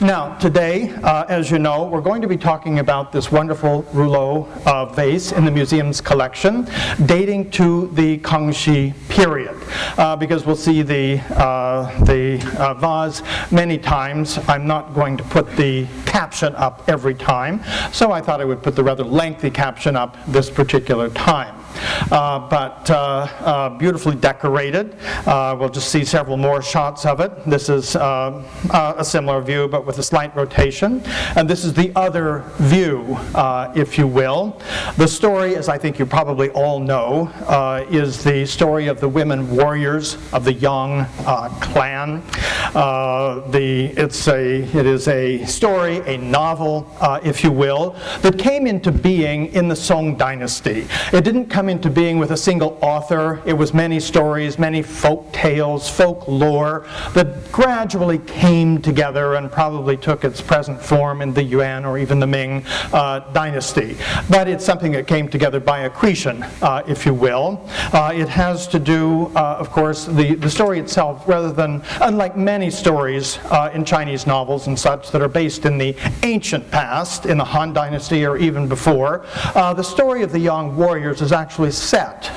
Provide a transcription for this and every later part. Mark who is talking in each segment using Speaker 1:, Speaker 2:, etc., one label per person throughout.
Speaker 1: Now, today, as you know, we're going to be talking about this wonderful Rouleau vase in the museum's collection, dating to the Kangxi period, because we'll see the vase many times. I'm not going to put the caption up every time, so I thought I would put the rather lengthy caption up this particular time. But beautifully decorated. We'll just see several more shots of it. This is a similar view, but with a slight rotation. And this is the other view, if you will. The story, as I think you probably all know, is the story of the women warriors of the Yang clan. It is a story, a novel, if you will, that came into being in the Song dynasty. It didn't come into being with a single author. It was many stories, many folk tales, folklore that gradually came together and probably took its present form in the Yuan or even the Ming dynasty. But it's something that came together by accretion, if you will. It has to do, of course, the story itself, rather than, unlike many stories in Chinese novels and such that are based in the ancient past, in the Han dynasty or even before, the story of the Yang warriors is actually set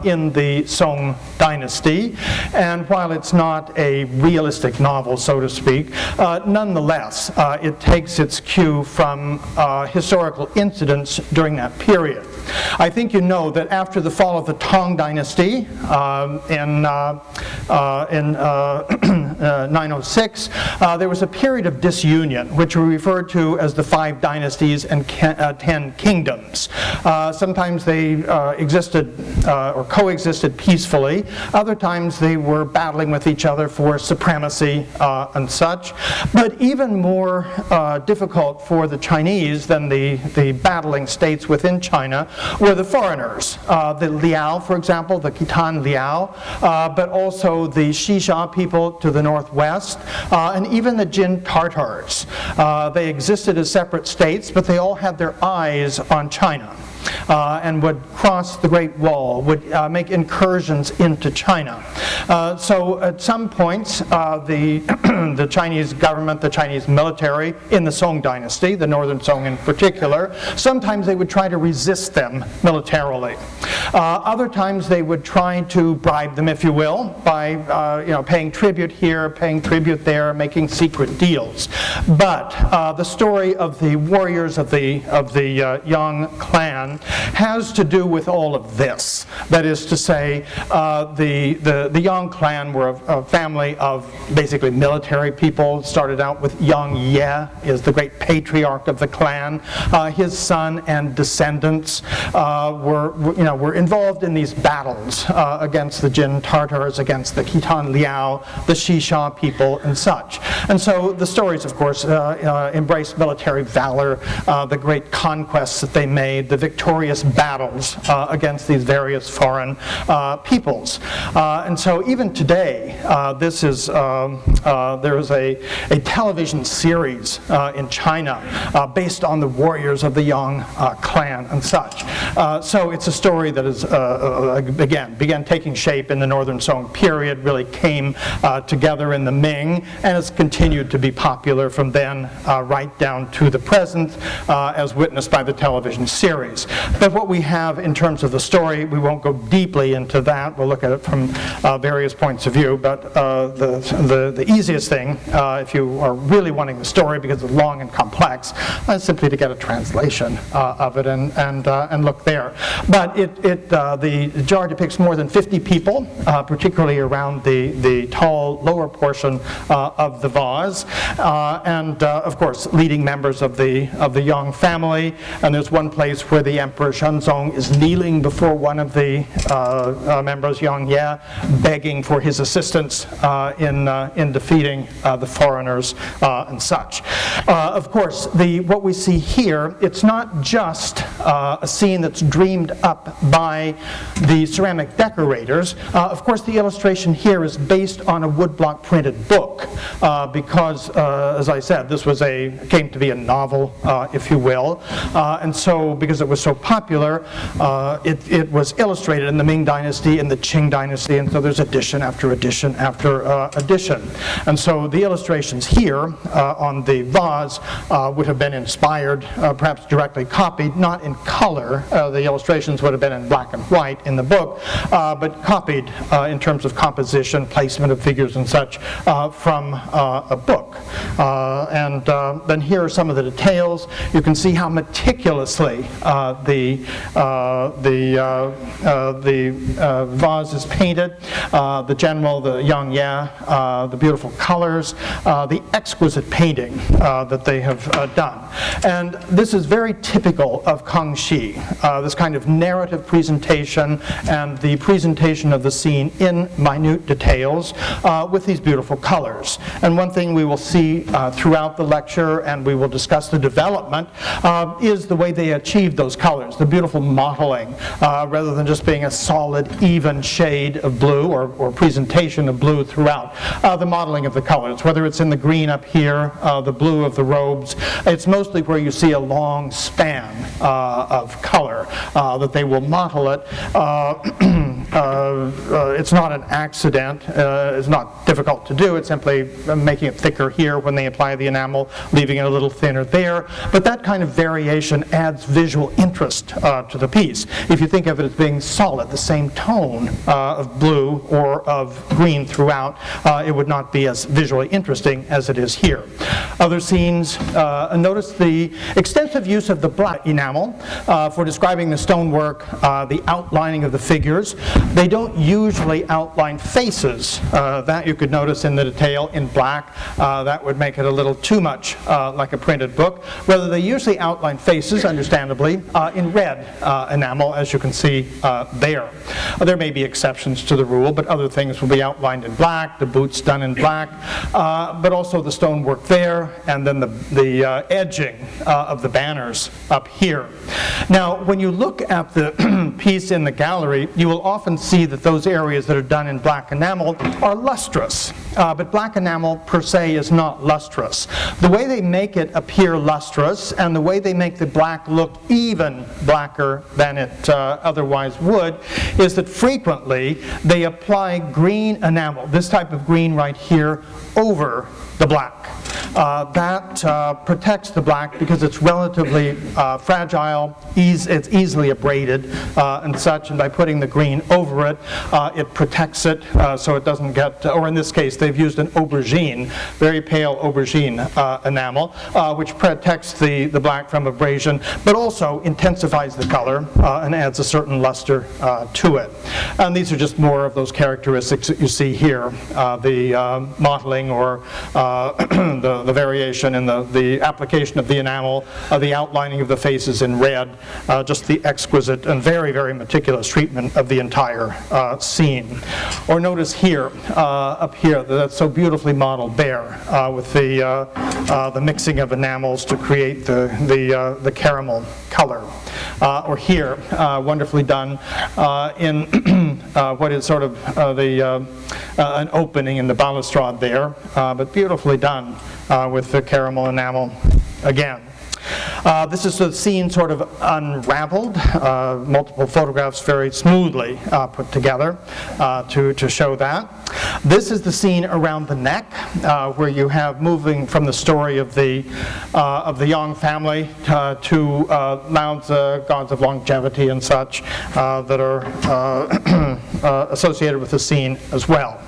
Speaker 1: in the Song dynasty, and while it's not a realistic novel, so to speak, nonetheless, it takes its cue from historical incidents during that period. I think you know that after the fall of the Tang dynasty in 906, there was a period of disunion, which we refer to as the 5 dynasties and 10 kingdoms. Sometimes they existed or coexisted peacefully. Other times they were battling with each other for supremacy and such. But even more difficult for the Chinese than the battling states within China were the foreigners. The Liao, for example, the Khitan Liao, but also the Xisha people to the northwest, and even the Jin Tartars. They existed as separate states, but they all had their eyes on China. And would cross the Great Wall, would make incursions into China. So at some points, the Chinese government, the Chinese military in the Song dynasty, the northern Song in particular, sometimes they would try to resist them militarily. Other times they would try to bribe them, if you will, by paying tribute here, paying tribute there, making secret deals. But the story of the warriors of the Yang clan has to do with all of this. That is to say, the Yang clan were a family of basically military people. Started out with Yang Ye, is the great patriarch of the clan. His son and descendants were involved in these battles against the Jin Tartars, against the Khitan Liao, the Xisha people, and such. And so the stories, of course, embrace military valor, the great conquests that they made, the victorious battles against these various foreign peoples. And so even today, there is a television series in China based on the warriors of the Yang clan and such. So it's a story that is, began taking shape in the Northern Song period, really came together in the Ming, and has continued to be popular from then right down to the present, as witnessed by the television series. But what we have in terms of the story, we won't go deeply into that. We'll look at it from various points of view. But the easiest thing, if you are really wanting the story because it's long and complex, is simply to get a translation of it and look there. But the jar depicts more than 50 people, particularly around the tall lower portion of the vase, and of course leading members of the Yang family. And there's one place where the Emperor Shenzong is kneeling before one of the members, Yang Ye, begging for his assistance in defeating the foreigners and such. Of course, what we see here, it's not just a scene that's dreamed up by the ceramic decorators. Of course, the illustration here is based on a woodblock printed book because, as I said, this came to be a novel, if you will, and so because it was so popular, it was illustrated in the Ming Dynasty and the Qing Dynasty, and so there's edition after edition after edition. And so the illustrations here on the vase would have been inspired, perhaps directly copied, not in color. The illustrations would have been in black and white in the book, but copied in terms of composition, placement of figures and such from a book. And then here are some of the details. You can see how meticulously the vase is painted, the general, the yang ya, the beautiful colors, the exquisite painting that they have done. And this is very typical of Kangxi, this kind of narrative presentation and the presentation of the scene in minute details with these beautiful colors. And one thing we will see throughout the lecture, and we will discuss the development, is the way they achieved those colors, the beautiful mottling, rather than just being a solid, even shade of blue or presentation of blue throughout. The modeling of the colors, whether it's in the green up here, the blue of the robes, it's mostly where you see a long span of color that they will model it. It's not an accident. It's not difficult to do. It's simply making it thicker here when they apply the enamel, leaving it a little thinner there. But that kind of variation adds visual interest to the piece. If you think of it as being solid, the same tone of blue or of green throughout, it would not be as visually interesting as it is here. Other scenes, notice the extensive use of the black enamel for describing the stonework, the outlining of the figures. They don't usually outline faces. That you could notice in the detail in black. That would make it a little too much like a printed book. Rather, they usually outline faces, understandably, in red enamel, as you can see there. There may be exceptions to the rule, but other things will be outlined in black, the boots done in black, but also the stonework there, and then the edging of the banners up here. Now, when you look at the piece in the gallery, you will often see that those areas that are done in black enamel are lustrous. But black enamel per se is not lustrous. The way they make it appear lustrous and the way they make the black look even blacker than it otherwise would is that frequently they apply green enamel, this type of green right here, over the black. That protects the black because it's relatively fragile, it's easily abraded and such, and by putting the green over it, it protects it so it doesn't get, or in this case they've used an aubergine, very pale aubergine enamel, which protects the black from abrasion, but also intensifies the color and adds a certain luster to it. And these are just more of those characteristics that you see here, the mottling or the variation in the application of the enamel, the outlining of the faces in red, just the exquisite and very, very meticulous treatment of the entire scene. Or notice here, up here, that's so beautifully modeled there with the mixing of enamels to create the caramel color. Or here, wonderfully done in what is sort of an opening in the balustrade there, but beautifully done with the caramel enamel again. This is the scene sort of unraveled, multiple photographs very smoothly put together to show that. This is the scene around the neck, where you have moving from the story of the Yang family to Lao's gods of longevity and such that are associated with the scene as well.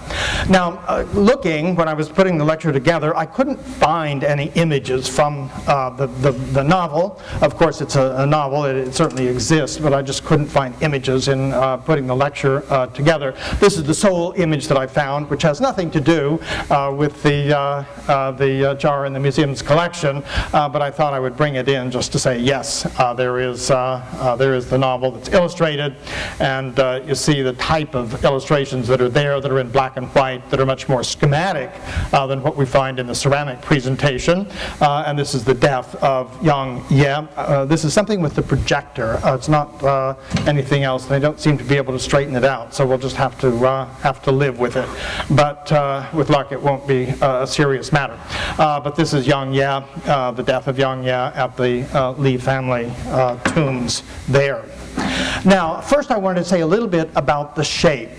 Speaker 1: Now, looking, when I was putting the lecture together, I couldn't find any images from the novel. Of course, it's a novel, it certainly exists, but I just couldn't find images in putting the lecture together. This is the sole image that I found, which has nothing to do with the jar in the museum's collection, but I thought I would bring it in just to say, yes, there is the novel that's illustrated, and you see the type type of illustrations that are there that are in black and white that are much more schematic than what we find in the ceramic presentation. And this is the death of Yang Ye. This is something with the projector. It's not anything else. They don't seem to be able to straighten it out, so we'll just have to live with it. But with luck, it won't be a serious matter. But this is Yang Ye, the death of Yang Ye at the Li family tombs there. Now, first I wanted to say a little bit about the shape.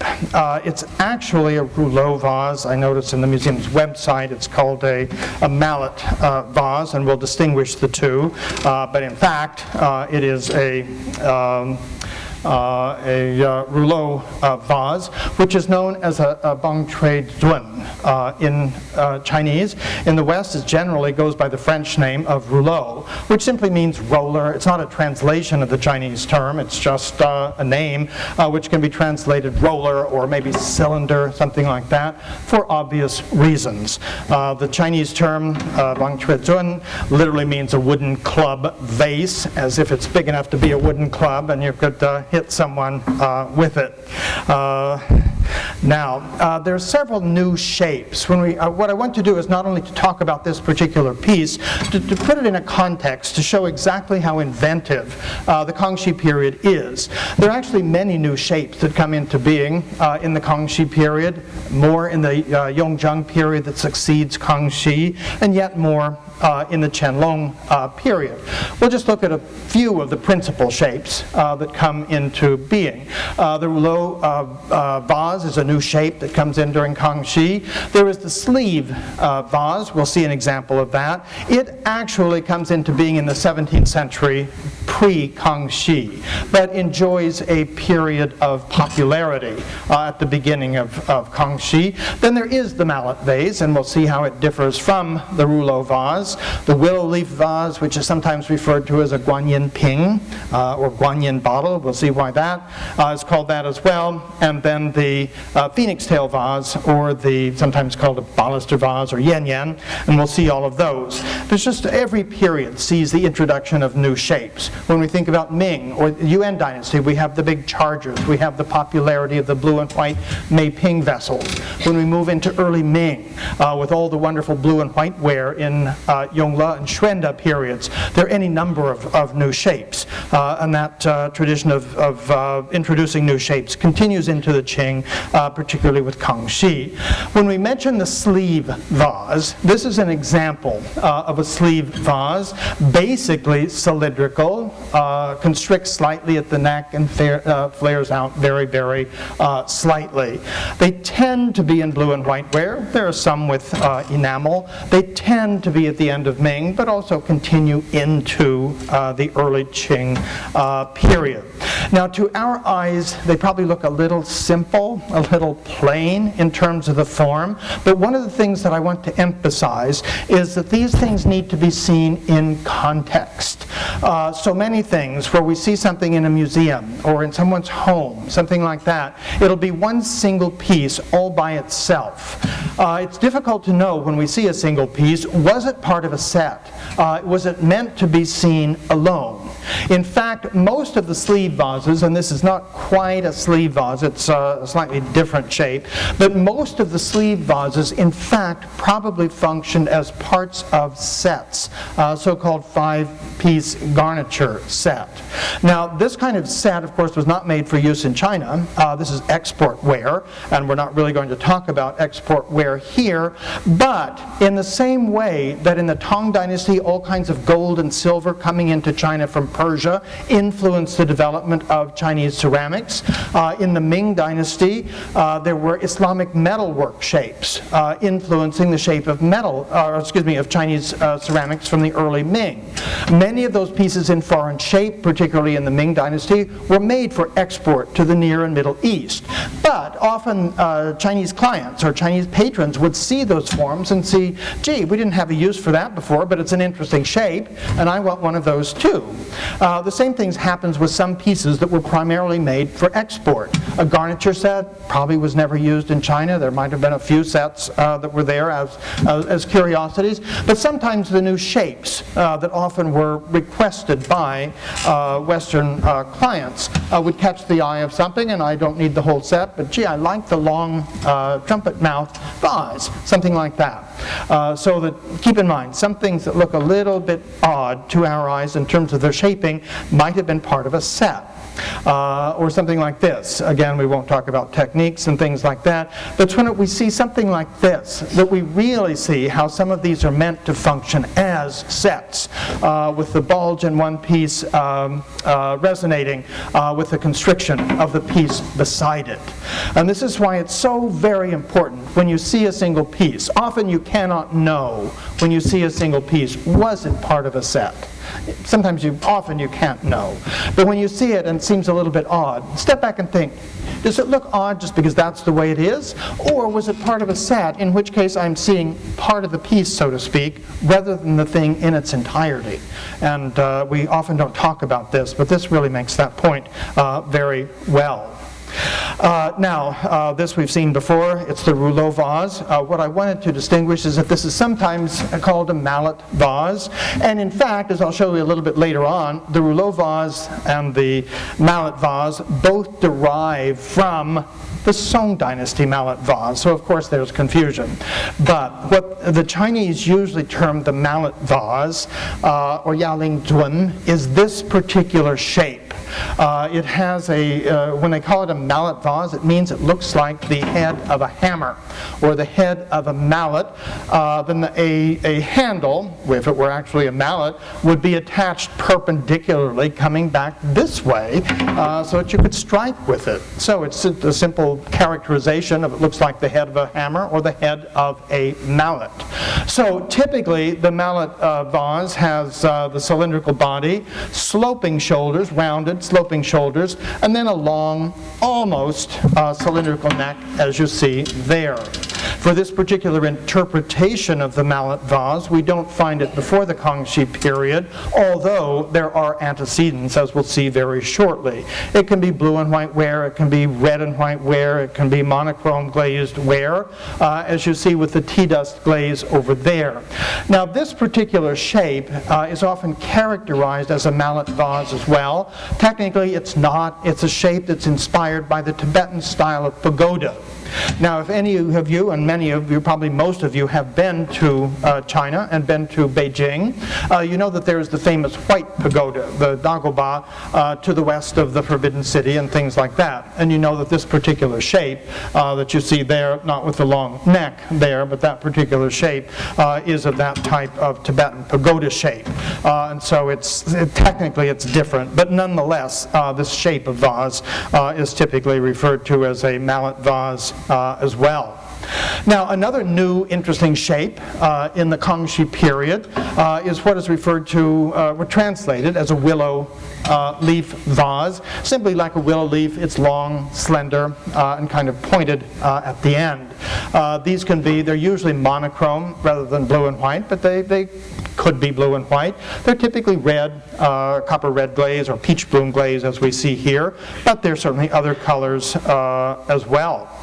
Speaker 1: It's actually a Rouleau vase. I noticed in the museum's website it's called a Mallet vase, and we'll distinguish the two. But in fact, it is a Rouleau vase, which is known as a bang chui zun in Chinese. In the West, it generally goes by the French name of Rouleau, which simply means roller. It's not a translation of the Chinese term. It's just a name which can be translated roller or maybe cylinder, something like that, for obvious reasons. The Chinese term bang chui zun literally means a wooden club vase, as if it's big enough to be a wooden club and you could hit someone with it. Now, there are several new shapes. What I want to do is not only to talk about this particular piece, to put it in a context to show exactly how inventive the Kangxi period is. There are actually many new shapes that come into being in the Kangxi period, more in the Yongzheng period that succeeds Kangxi, and yet more in the Qianlong period. We'll just look at a few of the principal shapes that come into being. The Rouleau vase is a new shape that comes in during Kangxi. There is the sleeve vase. We'll see an example of that. It actually comes into being in the 17th century pre-Kangxi, but enjoys a period of popularity at the beginning of Kangxi. Then there is the mallet vase, and we'll see how it differs from the Rouleau vase. The willow leaf vase, which is sometimes referred to as a guanyin ping or guanyin bottle. We'll see why that is called that as well. And then the phoenix tail vase, or the sometimes called a baluster vase or yen yen, and we'll see all of those. There's just every period sees the introduction of new shapes. When we think about Ming or the Yuan dynasty, we have the big chargers. We have the popularity of the blue and white Mei Ping vessels. When we move into early Ming, with all the wonderful blue and white ware in Yongle and Xuande periods, there are any number of new shapes. And that tradition of introducing new shapes continues into the Qing, particularly with Kangxi. When we mention the sleeve vase, this is an example of a sleeve vase, basically cylindrical, constricts slightly at the neck and flares out very, very slightly. They tend to be in blue and white ware. There are some with enamel. They tend to be at the end of Ming, but also continue into the early Qing period. Now, to our eyes, they probably look a little simple, a little plain in terms of the form, but one of the things that I want to emphasize is that these things need to be seen in context. So many things where we see something in a museum or in someone's home, something like that, it'll be one single piece all by itself. It's difficult to know when we see a single piece, was it part of a set? Was it meant to be seen alone? In fact, most of the sleeve vases, and this is not quite a sleeve vase, it's a slightly different shape, but most of the sleeve vases, in fact, probably functioned as parts of sets, so-called five-piece garniture set. Now, this kind of set, of course, was not made for use in China. This is export ware, and we're not really going to talk about export ware here, but in the same way that in the Tang Dynasty, all kinds of gold and silver coming into China from Persia influenced the development of Chinese ceramics. In the Ming Dynasty, there were Islamic metalwork shapes influencing the shape of of Chinese ceramics from the early Ming. Many of those pieces in foreign shape, particularly in the Ming Dynasty, were made for export to the Near and Middle East. But often Chinese clients or Chinese patrons would see those forms and see, gee, we didn't have a use for that before, but it's an interesting shape, and I want one of those too. The same thing happens with some pieces that were primarily made for export. A garniture set probably was never used in China. There might have been a few sets that were there as curiosities, but sometimes the new shapes that often were requested by Western clients would catch the eye of something, and I don't need the whole set, but gee, I like the long trumpet mouth vase, something like that. So that, keep in mind, some things that look a little bit odd to our eyes in terms of their shaping might have been part of a set. Or something like this. Again, we won't talk about techniques and things like that, but it's when we see something like this that we really see how some of these are meant to function as sets, with the bulge in one piece resonating with the constriction of the piece beside it. And this is why it's so very important when you see a single piece. Often you cannot know when you see a single piece, was it part of a set? Sometimes often you can't know. But when you see it and it seems a little bit odd, step back and think, does it look odd just because that's the way it is? Or was it part of a set, in which case I'm seeing part of the piece, so to speak, rather than the thing in its entirety? And we often don't talk about this, but this really makes that point very well. Now, this we've seen before. It's the Rouleau vase. What I wanted to distinguish is that this is sometimes called a Mallet vase. And in fact, as I'll show you a little bit later on, the Rouleau vase and the Mallet vase both derive from the Song Dynasty Mallet vase. So of course there's confusion. But what the Chinese usually term the Mallet vase, or Yaling Zun, is this particular shape. It has when they call it a mallet vase, it means it looks like the head of a hammer or the head of a mallet. Then a handle, if it were actually a mallet, would be attached perpendicularly coming back this way so that you could strike with it. So it's a simple characterization of it looks like the head of a hammer or the head of a mallet. So typically the mallet vase has the cylindrical body, sloping shoulders, rounded sloping shoulders, and then a long, almost cylindrical neck, as you see there. For this particular interpretation of the Mallet vase, we don't find it before the Kangxi period, although there are antecedents, as we'll see very shortly. It can be blue and white ware, it can be red and white ware, it can be monochrome glazed ware, as you see with the tea dust glaze over there. Now this particular shape is often characterized as a Mallet vase as well. Technically it's not. It's a shape that's inspired by the Tibetan style of pagoda. Now, if any of you, and many of you, probably most of you, have been to China and been to Beijing, you know that there is the famous white pagoda, the Dagoba, to the west of the Forbidden City and things like that. And you know that this particular shape that you see there, not with the long neck there, but that particular shape is of that type of Tibetan pagoda shape. And so technically it's different, but nonetheless, this shape of vase is typically referred to as a mallet vase as well. Now, another new interesting shape in the Kangxi period is what is referred to, or translated as a willow leaf vase. Simply like a willow leaf, it's long, slender, and kind of pointed at the end. These can be, they're usually monochrome rather than blue and white, but they could be blue and white. They're typically red, copper red glaze or peach bloom glaze as we see here, but there's certainly other colors as well.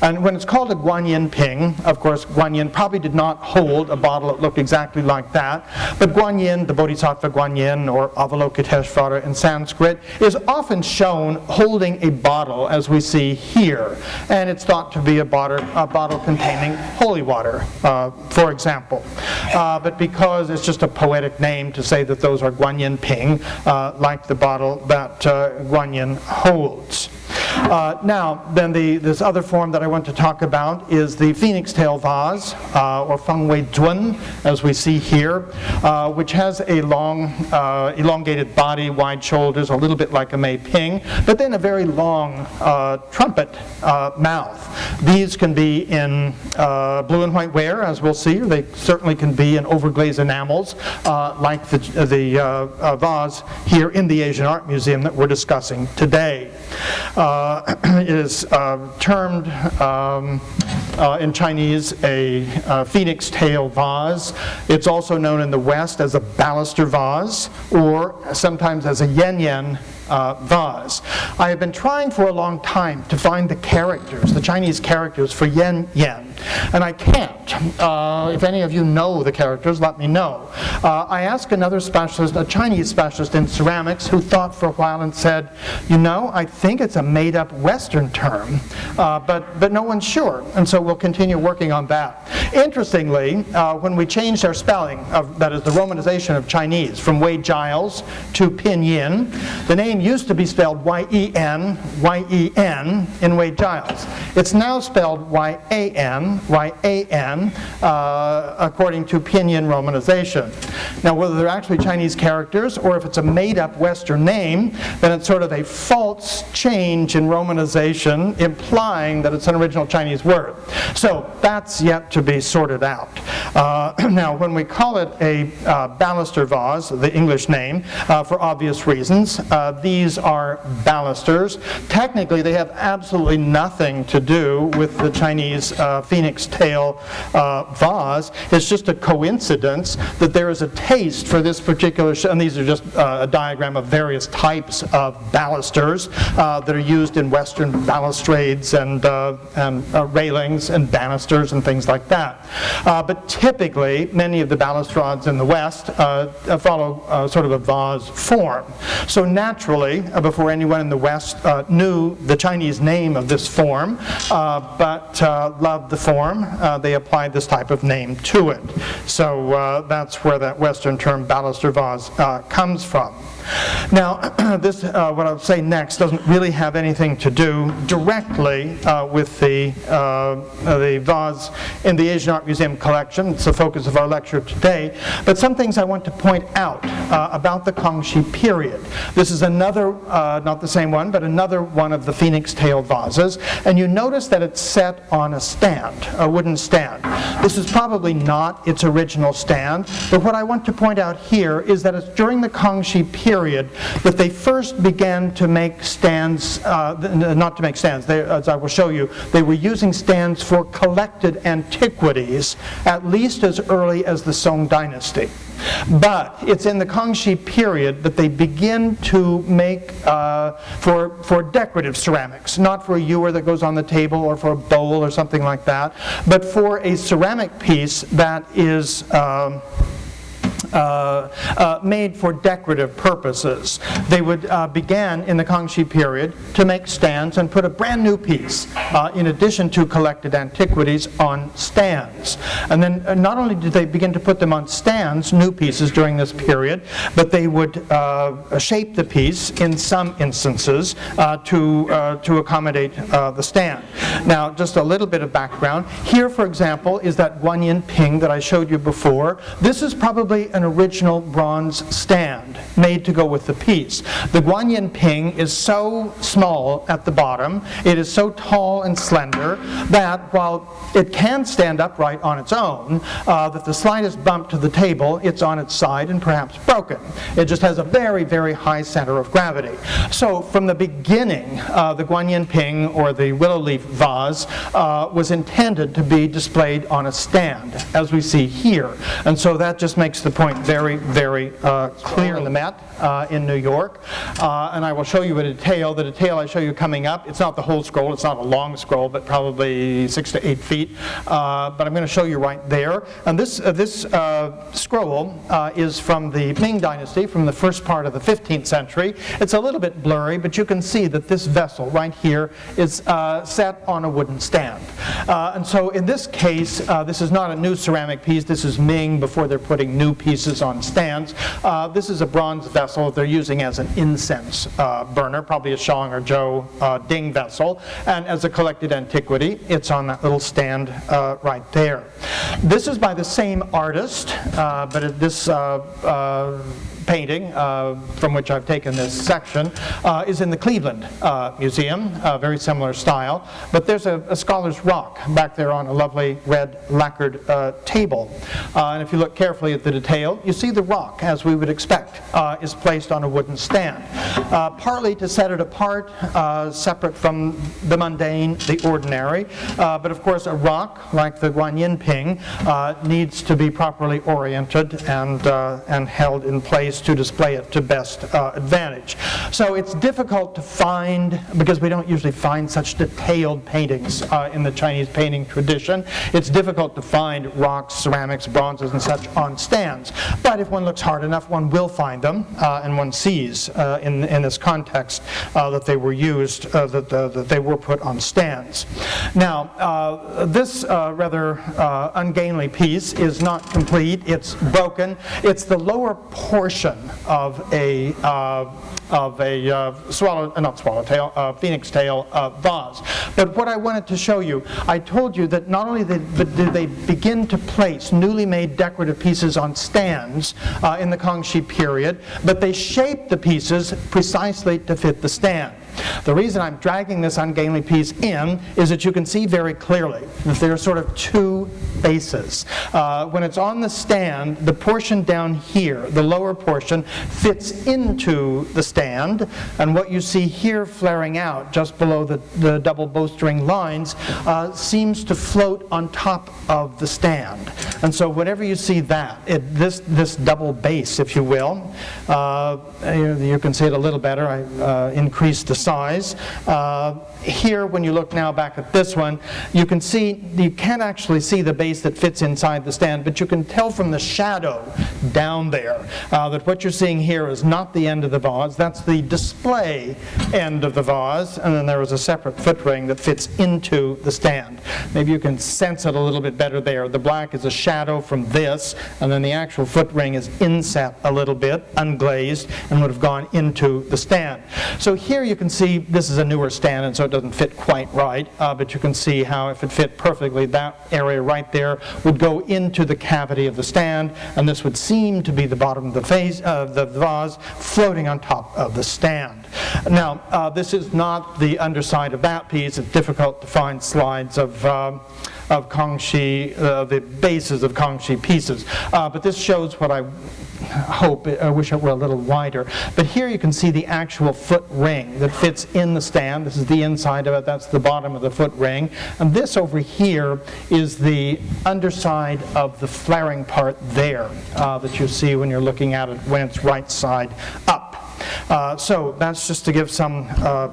Speaker 1: And when it's called a Guanyin Ping, of course Guanyin probably did not hold a bottle that looked exactly like that, but Guanyin, the Bodhisattva Guanyin, or Avalokiteshvara in Sanskrit, is often shown holding a bottle as we see here. And it's thought to be a bottle containing holy water, for example. But because it's just a poetic name to say that those are Guanyin Ping, like the bottle that Guanyin holds. Now, then this other form that I want to talk about is the phoenix tail vase, or Feng Wei Zun, as we see here, which has a long, elongated body, wide shoulders, a little bit like a Mei Ping, but then a very long trumpet mouth. These can be in blue and white ware, as we'll see. They certainly can be in overglazed enamels, like the vase here in the Asian Art Museum that we're discussing today. It is termed in Chinese a phoenix tail vase. It's also known in the West as a baluster vase, or sometimes as a yen vase. I have been trying for a long time to find the characters, the Chinese characters for yen, and I can't. If any of you know the characters, let me know. I asked another specialist, a Chinese specialist in ceramics, who thought for a while and said, you know, I think it's a made-up Western term, but no one's sure, and so we'll continue working on that. Interestingly, when we changed our spelling, that is the romanization of Chinese, from Wei Giles to Pinyin, the name used to be spelled Y-E-N in Wei Giles. It's now spelled Y-A-N, according to Pinyin romanization. Now, whether they're actually Chinese characters or if it's a made-up Western name, then it's sort of a false change in romanization, implying that it's an original Chinese word. So that's yet to be sorted out. Now, when we call it a baluster vase, the English name, for obvious reasons, these are balusters. Technically, they have absolutely nothing to do with the Chinese phoenix tail vase. It's just a coincidence that there is a taste for this particular, and these are just a diagram of various types of balusters that are used in Western balustrades and railings and banisters and things like that. But typically, many of the balustrades in the West follow sort of a vase form. So naturally, before anyone in the West knew the Chinese name of this form, but loved the form, they applied this type of name to it. So that's where that Western term baluster vase comes from. Now, this, what I'll say next, doesn't really have anything to do directly with the vase in the Asian Art Museum collection. It's the focus of our lecture today. But some things I want to point out about the Kangxi period. This is another, not the same one, but another one of the phoenix tail vases. And you notice that it's set on a stand, a wooden stand. This is probably not its original stand, but what I want to point out here is that it's during the Kangxi period that they first began to make stands, not to make stands, as I will show you, they were using stands for collected antiquities at least as early as the Song dynasty. But it's in the Kangxi period that they begin to make for decorative ceramics, not for a ewer that goes on the table or for a bowl or something like that, but for a ceramic piece that is made for decorative purposes. They would began in the Kangxi period to make stands and put a brand new piece in addition to collected antiquities on stands. And then not only did they begin to put them on stands, new pieces during this period, but they would shape the piece in some instances to accommodate the stand. Now, just a little bit of background. Here, for example, is that guanyin ping that I showed you before. This is probably an original bronze stand made to go with the piece. The guanyin ping is so small at the bottom, it is so tall and slender that while it can stand upright on its own, that the slightest bump to the table, it's on its side and perhaps broken. It just has a very, very high center of gravity. So from the beginning, the guanyin ping, or the willow leaf vase, was intended to be displayed on a stand, as we see here. And so that just makes the point very, very clear in the Met in New York. And I will show you a detail. The detail I show you coming up, it's not the whole scroll, it's not a long scroll, but probably 6 to 8 feet. But I'm going to show you right there. And this scroll is from the Ming Dynasty, from the first part of the 15th century. It's a little bit blurry, but you can see that this vessel right here is set on a wooden stand. And so in this case, this is not a new ceramic piece. This is Ming before they're putting new pieces on stands. This is a bronze vessel they're using as an incense burner, probably a Shang or Zhou Ding vessel. And as a collected antiquity, it's on that little stand right there. This is by the same artist, but this painting, from which I've taken this section, is in the Cleveland Museum, very similar style. But there's a scholar's rock back there on a lovely red lacquered table. And if you look carefully at the detail, you see the rock, as we would expect, is placed on a wooden stand, partly to set it apart, separate from the mundane, the ordinary. But of course, a rock, like the Guanyin Ping, needs to be properly oriented and held in place to display it to best advantage. So it's difficult to find, because we don't usually find such detailed paintings in the Chinese painting tradition. It's difficult to find rocks, ceramics, bronzes, and such on stands. But if one looks hard enough, one will find them, and one sees in this context that they were used, that they were put on stands. Now, this rather ungainly piece is not complete. It's broken. It's the lower portion of a phoenix tail vase. But what I wanted to show you, I told you that not only did they begin to place newly made decorative pieces on stands in the Kangxi period, but they shaped the pieces precisely to fit the stand. The reason I'm dragging this ungainly piece in is that you can see very clearly that there are sort of two bases. When it's on the stand, the portion down here, the lower portion, fits into the stand, and what you see here flaring out just below the double bowstring lines seems to float on top of the stand. And so whenever you see that, this double base, if you will, you can see it a little better. I increased the size. Here, when you look now back at this one, you can't actually see the base that fits inside the stand, but you can tell from the shadow down there that what you're seeing here is not the end of the vase. That's the display end of the vase, and then there is a separate foot ring that fits into the stand. Maybe you can sense it a little bit better there. The black is a shadow from this, and then the actual foot ring is inset a little bit, unglazed, and would have gone into the stand. So here you can see this is a newer stand, and so it doesn't fit quite right, but you can see how if it fit perfectly, that area right there would go into the cavity of the stand, and this would seem to be the bottom of the vase floating on top of the stand. Now, this is not the underside of that piece. It's difficult to find slides of Kangxi, the bases of Kangxi pieces. But this shows what I wish it were a little wider. But here you can see the actual foot ring that fits in the stand. This is the inside of it. That's the bottom of the foot ring. And this over here is the underside of the flaring part there that you see when you're looking at it when it's right side up. So that's just to give some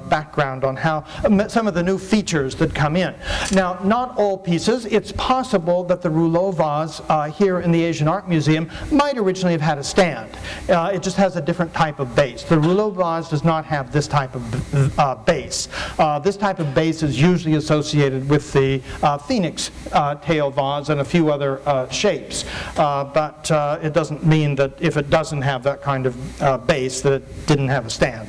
Speaker 1: background on how some of the new features that come in. Now, not all pieces. It's possible that the Rouleau vase here in the Asian Art Museum might originally have had a stand. It just has a different type of base. The Rouleau vase does not have this type of base. This type of base is usually associated with the phoenix tail vase and a few other shapes. But it doesn't mean that if it doesn't have that kind of base that it didn't have a stand.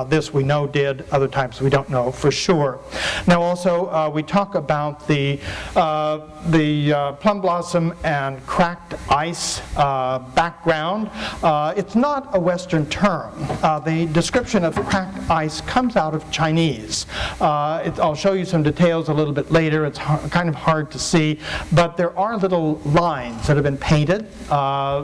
Speaker 1: This we know did, other types we don't know for sure. Now also we talk about the plum blossom and cracked ice background. It's not a Western term. The description of cracked ice comes out of Chinese. I'll show you some details a little bit later. It's kind of hard to see, but there are little lines that have been painted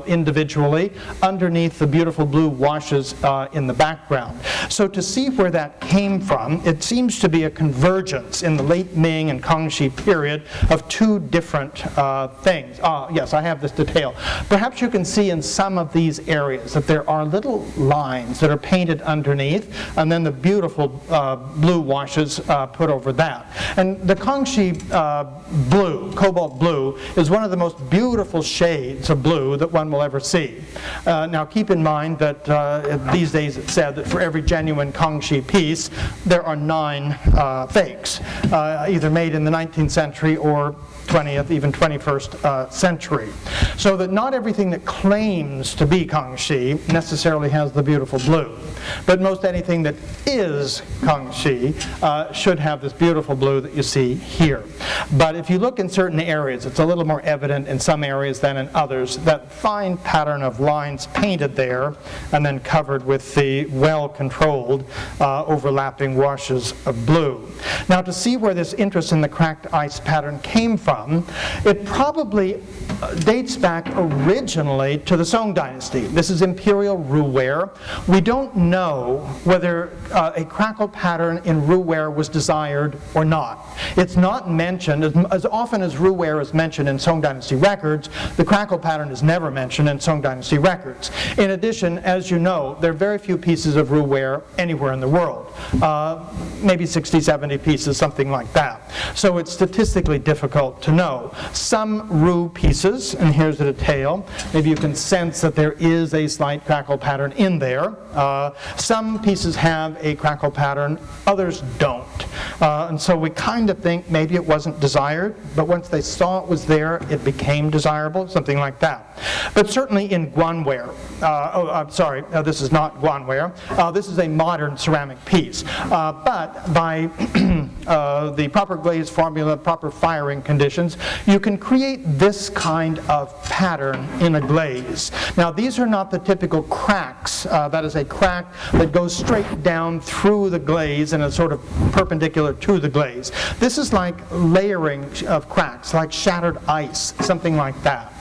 Speaker 1: individually underneath the beautiful blue washes in the background. So to see where that came from, it seems to be a convergence in the late Ming and Kangxi period of two different things. Yes, I have this detail. Perhaps you can see in some of these areas that there are little lines that are painted underneath, and then the beautiful blue washes put over that. And the Kangxi blue, cobalt blue, is one of the most beautiful shades of blue that one will ever see. Now keep in mind that these days it's said that for every genuine Kangxi piece there are 9 fakes. either made in the 19th century or 20th, even 21st century. So that not everything that claims to be Kangxi necessarily has the beautiful blue. But most anything that is Kangxi should have this beautiful blue that you see here. But if you look in certain areas, it's a little more evident in some areas than in others, that fine pattern of lines painted there and then covered with the well-controlled overlapping washes of blue. Now, to see where this interest in the cracked ice pattern came from, it probably dates back originally to the Song dynasty. This is imperial roux-ware. We don't know whether a crackle pattern in roux-ware was desired or not. It's not mentioned, as often as roux-ware is mentioned in Song dynasty records, the crackle pattern is never mentioned in Song dynasty records. In addition, as you know, there are very few pieces of roux-ware anywhere in the world. Maybe 60, 70 pieces, something like that. So it's statistically difficult to know. Some roux pieces, and here's the detail, maybe you can sense that there is a slight crackle pattern in there. Some pieces have a crackle pattern, others don't. And so we kind of think maybe it wasn't desired, but once they saw it was there, it became desirable, something like that. But certainly in guanware, this is not guanware, this is a modern ceramic piece. But by the proper glaze formula, proper firing conditions, you can create this kind of pattern in a glaze. Now, these are not the typical cracks. That is a crack that goes straight down through the glaze and is sort of perpendicular to the glaze. This is like layering of cracks, like shattered ice, something like that.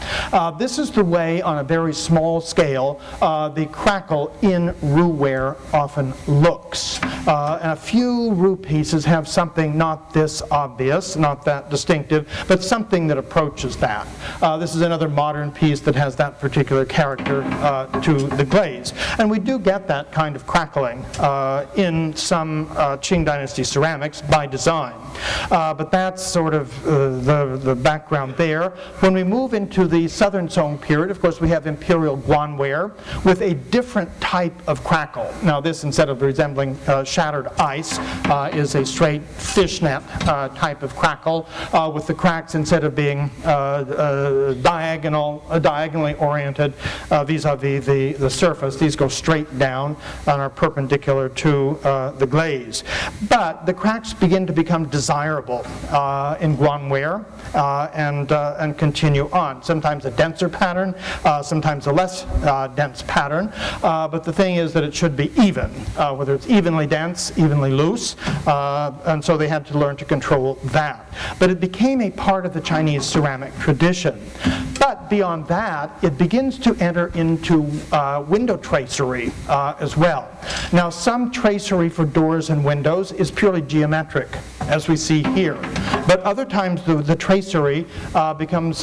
Speaker 1: This is the way, on a very small scale, the crackle in roux-ware often looks. And a few roux pieces have something not this obvious, not that distinctive, but something that approaches that. This is another modern piece that has that particular character to the glaze. And we do get that kind of crackling in some Qing Dynasty ceramics by design. But that's sort of the background there. When we move into the Southern Song period, of course, we have imperial guanware with a different type of crackle. Now, this, instead of resembling shattered ice, is a straight fishnet type of crackle with the cracks, instead of being diagonally oriented vis-a-vis the surface, these go straight down and are perpendicular to the glaze. But the cracks begin to become desirable in guanware and continue on. Sometimes a denser pattern, sometimes a less dense pattern, but the thing is that it should be even, whether it's evenly dense, evenly loose, and so they had to learn to control that. But it became a part of the Chinese ceramic tradition. But beyond that, it begins to enter into window tracery as well. Now, some tracery for doors and windows is purely geometric, as we see here. But other times the tracery becomes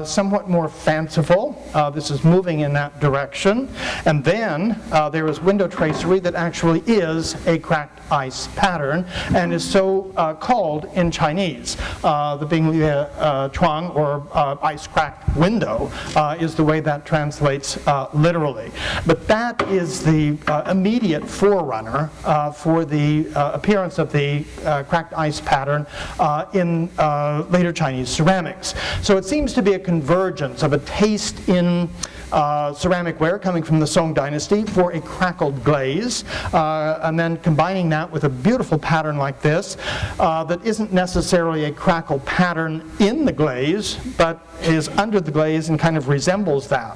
Speaker 1: somewhat more fanciful. This is moving in that direction. And then there is window tracery that actually is a cracked ice pattern and is so called in Chinese. The Binglie Chuang, or ice cracked window, is the way that translates literally. But that is the immediate forerunner for the appearance of the cracked ice pattern in later Chinese ceramics. So it seems to be a convergence of a taste in ceramic ware coming from the Song dynasty for a crackled glaze, and then combining that with a beautiful pattern like this that isn't necessarily a crackle pattern in the glaze, but is under the glaze and kind of resembles that.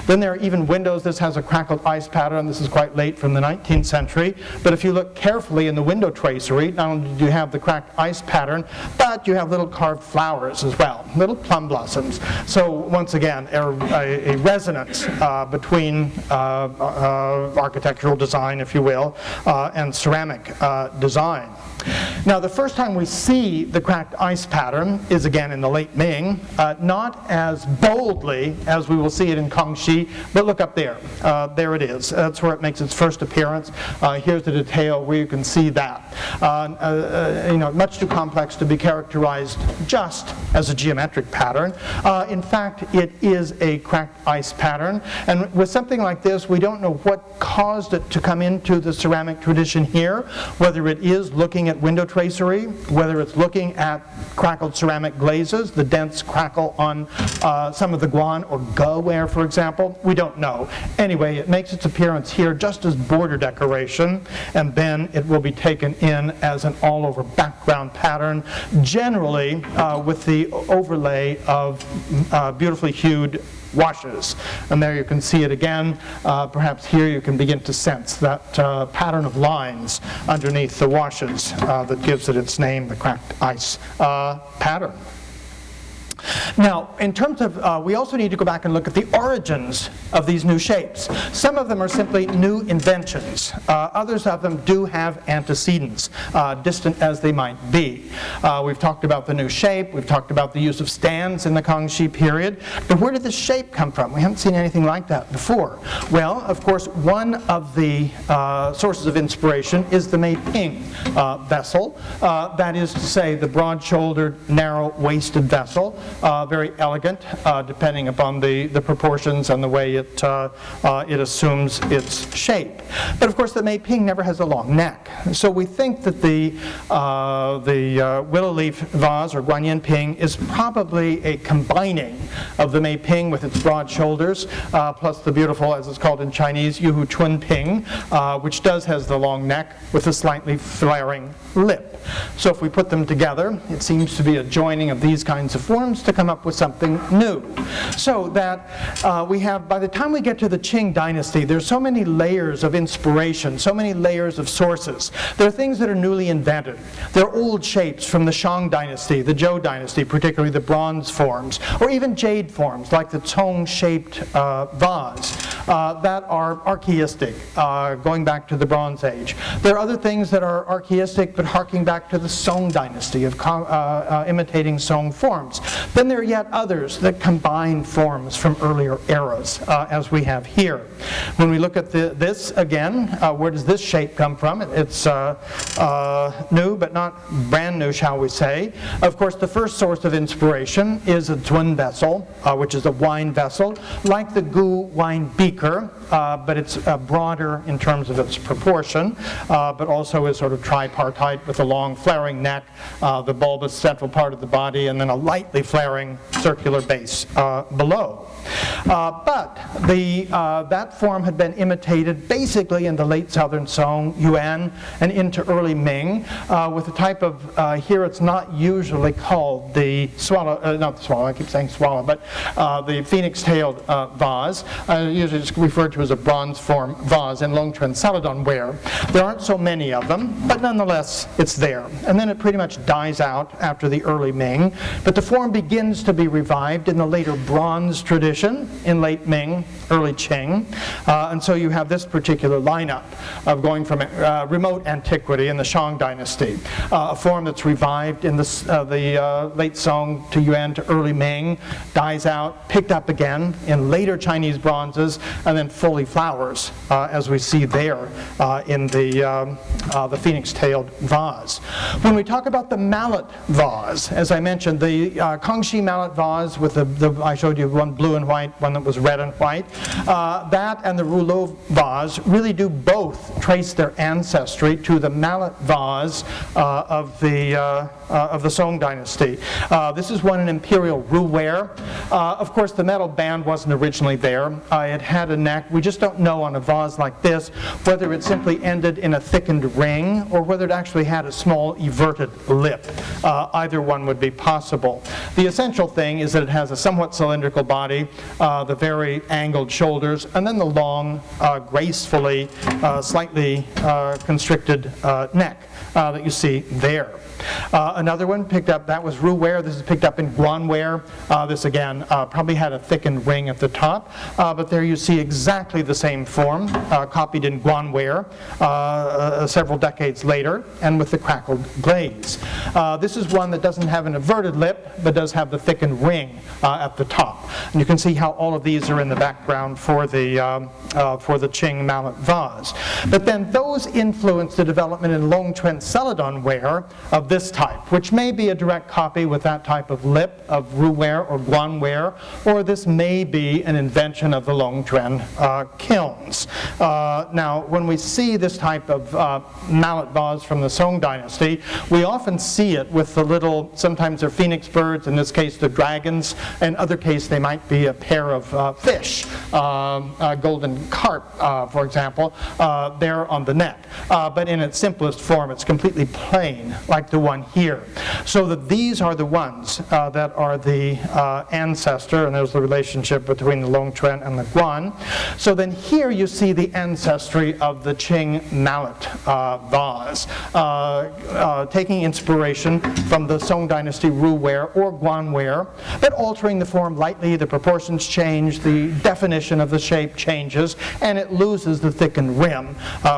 Speaker 1: Then there are even windows. This has a crackled ice pattern. This is quite late from the 19th century. But if you look carefully in the window tracery, not only do you have the cracked ice pattern, but you have little carved flowers as well, little plum blossoms. So once again, a resonance between architectural design, if you will, and ceramic design. Now, the first time we see the cracked ice pattern is again in the late Ming, not as boldly as we will see it in Kangxi, but look up there. There it is. That's where it makes its first appearance. Here's the detail where you can see that. Much too complex to be characterized just as a geometric pattern. In fact, it is a cracked ice pattern. pattern. And with something like this, we don't know what caused it to come into the ceramic tradition here, whether it is looking at window tracery, whether it's looking at crackled ceramic glazes, the dense crackle on some of the guan or ge ware, for example. We don't know. Anyway, it makes its appearance here just as border decoration, and then it will be taken in as an all-over background pattern, generally with the overlay of beautifully hued washes. And there you can see it again. Perhaps here you can begin to sense that pattern of lines underneath the washes that gives it its name, the cracked ice pattern. Now, in terms of, we also need to go back and look at the origins of these new shapes. Some of them are simply new inventions. Others of them do have antecedents, distant as they might be. We've talked about the new shape. We've talked about the use of stands in the Kangxi period. But where did this shape come from? We haven't seen anything like that before. Well, of course, one of the sources of inspiration is the Meiping vessel. That is to say, the broad-shouldered, narrow-waisted vessel. Very elegant, depending upon the proportions and the way it assumes its shape. But of course, the Meiping never has a long neck. So we think that the willow leaf vase, or guanyin ping, is probably a combining of the Meiping with its broad shoulders, plus the beautiful, as it's called in Chinese, yuhu chun ping, which has the long neck with a slightly flaring lip. So if we put them together, it seems to be a joining of these kinds of forms to come up with something new. So that we have, by the time we get to the Qing dynasty, there's so many layers of inspiration, so many layers of sources. There are things that are newly invented. There are old shapes from the Shang dynasty, the Zhou dynasty, particularly the bronze forms, or even jade forms like the Cong-shaped vase that are archaistic, going back to the Bronze Age. There are other things that are archaistic but harking back to the Song dynasty of imitating Song forms. Then there are yet others that combine forms from earlier eras, as we have here. When we look at this again, where does this shape come from? It's new, but not brand new, shall we say. Of course, the first source of inspiration is a Zun vessel, which is a wine vessel, like the Gu wine beaker, but it's broader in terms of its proportion, but also is sort of tripartite with a long flaring neck, the bulbous central part of the body, and then a lightly flaring circular base below. But that form had been imitated basically in the late Southern Song, Yuan, and into early Ming, with a type of, here it's not usually called the swallow, not the swallow, I keep saying swallow, but the phoenix-tailed vase, usually it's referred to as a bronze form vase in Longchuan Celadon ware. There aren't so many of them, but nonetheless it's there. And then it pretty much dies out after the early Ming, but the form begins to be revived in the later bronze tradition in late Ming, early Qing, and so you have this particular lineup of going from remote antiquity in the Shang dynasty, a form that's revived in the late Song to Yuan to early Ming, dies out, picked up again in later Chinese bronzes, and then fully flowers, as we see there in the phoenix-tailed vase. When we talk about the mallet vase, as I mentioned, the Kangxi mallet vase with I showed you one blue and white, one that was red and white, that and the Rouleau vase really do both trace their ancestry to the mallet vase of the Song dynasty. This is one in imperial Rouleau. Of course, the metal band wasn't originally there. It had a neck. We just don't know on a vase like this whether it simply ended in a thickened ring or whether it actually had a small everted lip. Either one would be possible. The essential thing is that it has a somewhat cylindrical body, the very angled shoulders, and then the long, gracefully, slightly constricted neck that you see there. Another one picked up, that was Rouleau. This is picked up in Guanware. This again probably had a thickened ring at the top, but there you see exactly the same form, copied in Guanware several decades later, and with the crackled glaze. This is one that doesn't have an everted lip, but does have the thickened ring at the top. And you can see how all of these are in the background for the Qing mallet vase. But then those influence the development in Long Trent Celadon ware of this type, which may be a direct copy with that type of lip of Roux ware or Guan ware, or this may be an invention of the Long Trent kilns. Now, when we see this type of mallet vase from the Song dynasty, we often see it with the little, sometimes they're phoenix birds, in this case the dragons, in other case they might be a pair of fish, golden carp, for example, there on the neck. But in its simplest form, it's completely plain, like the one here. So that these are the ones that are the ancestor, and there's the relationship between the Long Trent and the Guan. So then here you see the ancestry of the Qing mallet vase, taking inspiration from the Song dynasty Roux ware or Guan ware, but altering the form lightly, the proportions change, the definition of the shape changes, and it loses the thickened rim,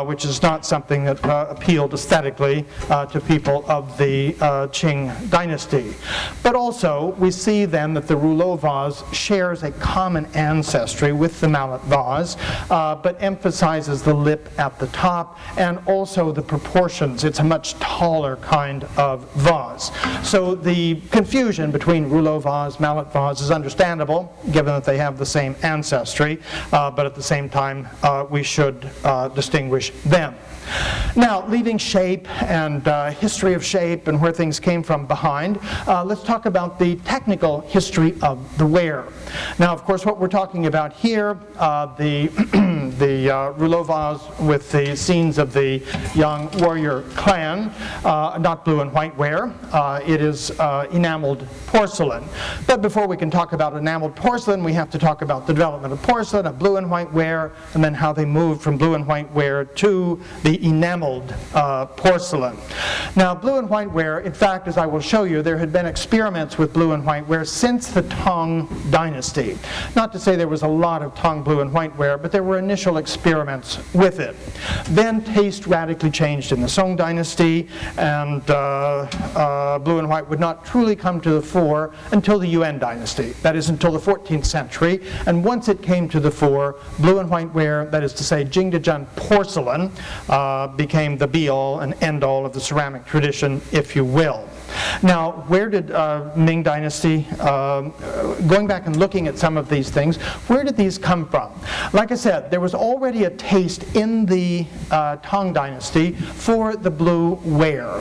Speaker 1: which is not something that appealed aesthetically to people of the Qing dynasty. But also, we see then that the Rouleau vase shares a common ancestry with the mallet vase, but emphasizes the lip at the top and also the proportions. It's a much taller kind of vase. So the confusion between Rouleau vase, mallet vase is understandable, given that they have the same ancestry, but at the same time, we should distinguish them. Now, leaving shape and history of shape and where things came from behind, let's talk about the technical history of the ware. Now, of course, what we're talking about here, the Rouleau vase with the scenes of the young warrior clan, not blue and white ware. It is enameled porcelain. But before we can talk about enameled porcelain, we have to talk about the development of porcelain, of blue and white ware, and then how they moved from blue and white ware to the enameled porcelain. Now, blue and white ware, in fact, as I will show you, there had been experiments with blue and white ware since the Tang dynasty. Not to say there was a lot of Tang blue and white ware, but there were initial experiments with it. Then taste radically changed in the Song dynasty, and blue and white would not truly come to the fore until the Yuan dynasty, that is until the 14th century. And once it came to the fore, blue and white ware, that is to say Jingdezhen porcelain, became the be-all and end-all of the ceramic tradition, if you will. Now, where did Ming Dynasty, going back and looking at some of these things, where did these come from? Like I said, there was already a taste in the Tang Dynasty for the blue ware.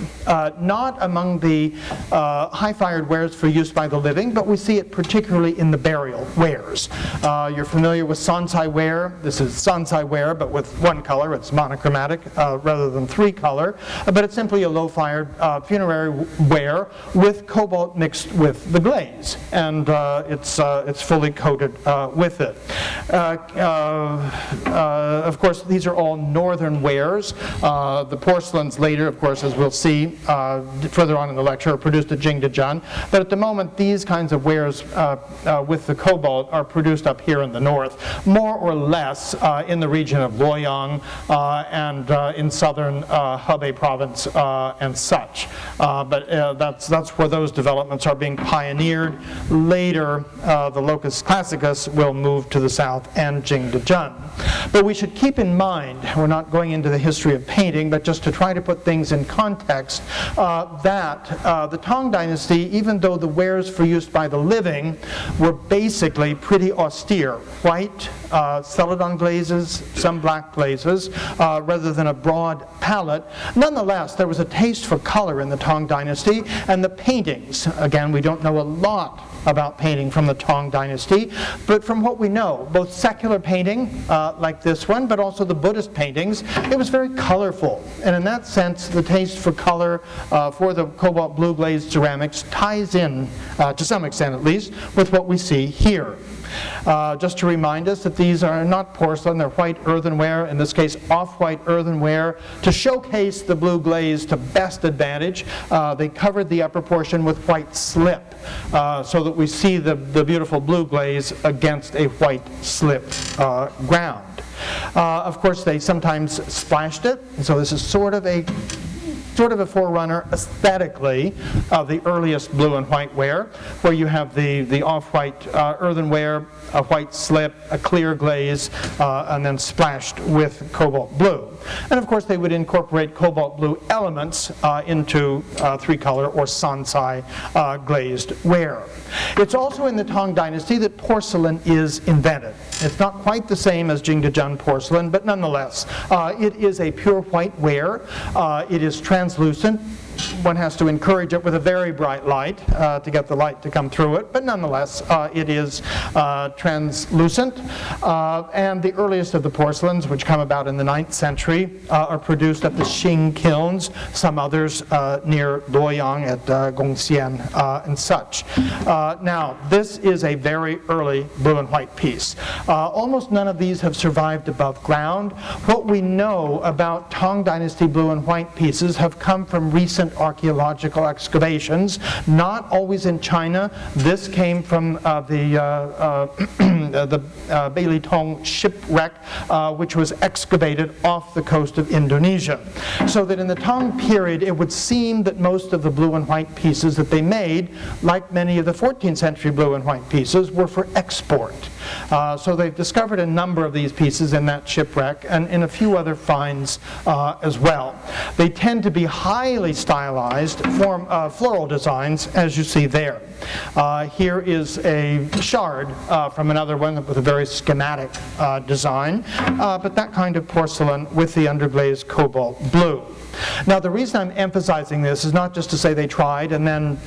Speaker 1: Not among the high-fired wares for use by the living, but we see it particularly in the burial wares. You're familiar with Sansai ware. This is Sansai ware, but with one color. It's monochromatic rather than three color. But it's simply a low-fired funerary ware with cobalt mixed with the glaze, and it's fully coated with it. Of course, these are all northern wares. The porcelains later, of course, as we'll see further on in the lecture, are produced at Jingdezhen. But at the moment, these kinds of wares with the cobalt are produced up here in the north, more or less in the region of Luoyang and in southern Hebei province and such. But that's where those developments are being pioneered. Later, the locus classicus will move to the south and Jingdezhen. But we should keep in mind, we're not going into the history of painting, but just to try to put things in context, that the Tang Dynasty, even though the wares for use by the living were basically pretty austere, white, celadon glazes, some black glazes, rather than a broad palette, nonetheless, there was a taste for color in the Tang Dynasty, and the paintings, again, we don't know a lot about painting from the Tang Dynasty, but from what we know, both secular painting, like this one, but also the Buddhist paintings, it was very colorful. And in that sense, the taste for color for the cobalt blue glazed ceramics ties in, to some extent at least, with what we see here. Just to remind us that these are not porcelain, they're white earthenware, in this case off-white earthenware, to showcase the blue glaze to best advantage. They covered the upper portion with white slip so that we see the beautiful blue glaze against a white slip ground. Of course, they sometimes splashed it, so this is sort of a sort of a forerunner aesthetically of the earliest blue and white ware, where you have the off-white earthenware, a white slip, a clear glaze, and then splashed with cobalt blue. And of course they would incorporate cobalt blue elements into three-color or sansai glazed ware. It's also in the Tang Dynasty that porcelain is invented. It's not quite the same as Jingdezhen porcelain, but nonetheless, it is a pure white ware. It is translucent. One has to encourage it with a very bright light to get the light to come through it, but nonetheless it is translucent. And the earliest of the porcelains, which come about in the 9th century, are produced at the Qing Kilns, some others near Luoyang at Gongxian and such. Now, this is a very early blue and white piece. Almost none of these have survived above ground. What we know about Tang Dynasty blue and white pieces have come from recent archaeological excavations, not always in China. This came from the Bailey Tong shipwreck, which was excavated off the coast of Indonesia. So that in the Tang period, it would seem that most of the blue and white pieces that they made, like many of the 14th century blue and white pieces, were for export. So they've discovered a number of these pieces in that shipwreck and in a few other finds as well. They tend to be highly stylized floral designs, as you see there. Here is a shard from another one with a very schematic design, but that kind of porcelain with the underglazed cobalt blue. Now, the reason I'm emphasizing this is not just to say they tried and then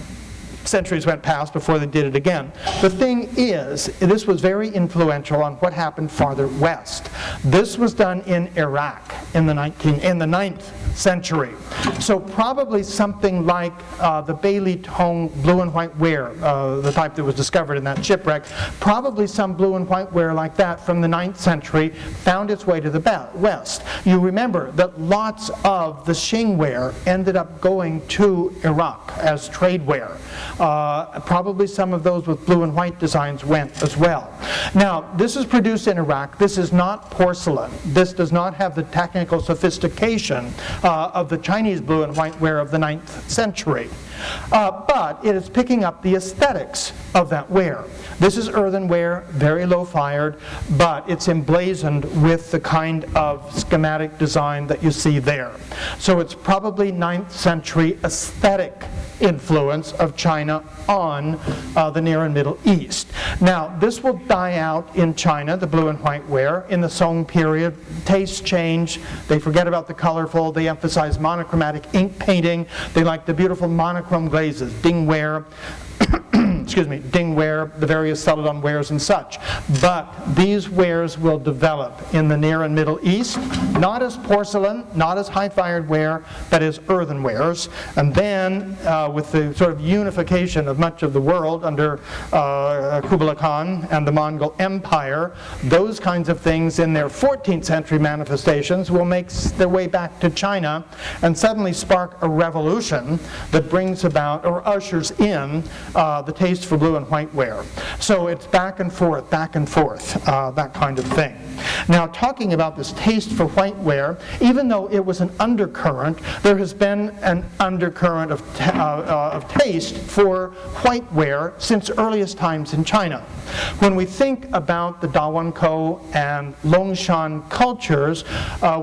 Speaker 1: centuries went past before they did it again. The thing is, this was very influential on what happened farther west. This was done in Iraq in the 9th century. So probably something like the Bailey Tong blue and white ware, the type that was discovered in that shipwreck, probably some blue and white ware like that from the 9th century found its way to the west. You remember that lots of the Qing ware ended up going to Iraq as trade ware. Probably some of those with blue and white designs went as well. Now, this is produced in Iraq. This is not porcelain. This does not have the technical sophistication of the Chinese blue and white ware of the 9th century. But it is picking up the aesthetics of that ware. This is earthenware, very low fired, but it's emblazoned with the kind of schematic design that you see there. So it's probably 9th century aesthetic influence of China on the Near and Middle East. Now, this will die out in China, the blue and white ware. In the Song period, tastes change. They forget about the colorful. They emphasize monochromatic ink painting. They like the beautiful monochrome glazes, dingware, dingware, the various celadon wares and such. But these wares will develop in the Near and Middle East, not as porcelain, not as high-fired ware, but as earthenwares. And then with the sort of unification of much of the world under Kublai Khan and the Mongol Empire, those kinds of things in their 14th century manifestations will make their way back to China and suddenly spark a revolution that brings about or ushers in the taste for blue and white ware. So it's back and forth, that kind of thing. Now, talking about this taste for white ware, even though it was an undercurrent, there has been an undercurrent of taste for white ware since earliest times in China. When we think about the Dawankou and Longshan cultures,